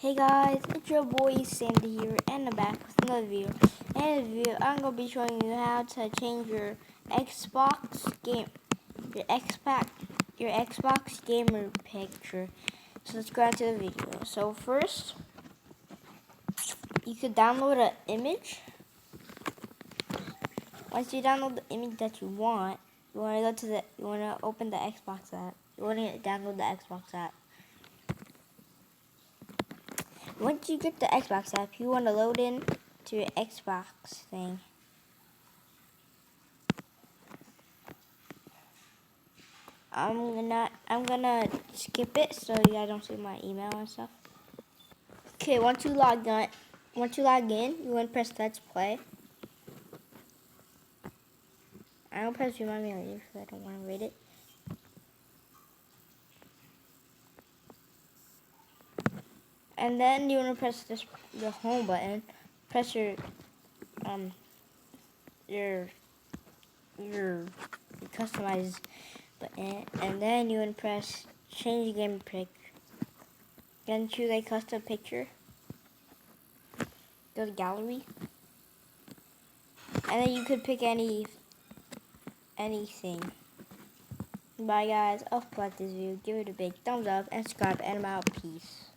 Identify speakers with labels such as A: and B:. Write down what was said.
A: Hey guys, it's your boy Sandy here, and I'm back with another video. And in this video, I'm gonna be showing you how to change your Xbox gamer picture. So let's go into the video. So first, you could download an image. Once you download the image that you want to open the Xbox app. You want to download the Xbox app. Once you get the Xbox app, you want to load in to your Xbox thing. I'm gonna skip it so you guys don't see my email and stuff. Okay, once you log in, you want to press Let's Play. I don't press Remind Me Later because I don't want to read it. And then you want to press the home button. Press your customize button, and then you want to press Change Game Pic. Then choose a custom picture. Go to Gallery, and then you could pick anything. Bye guys, I'll like this video, give it a big thumbs up, and subscribe, and I'm out. Peace.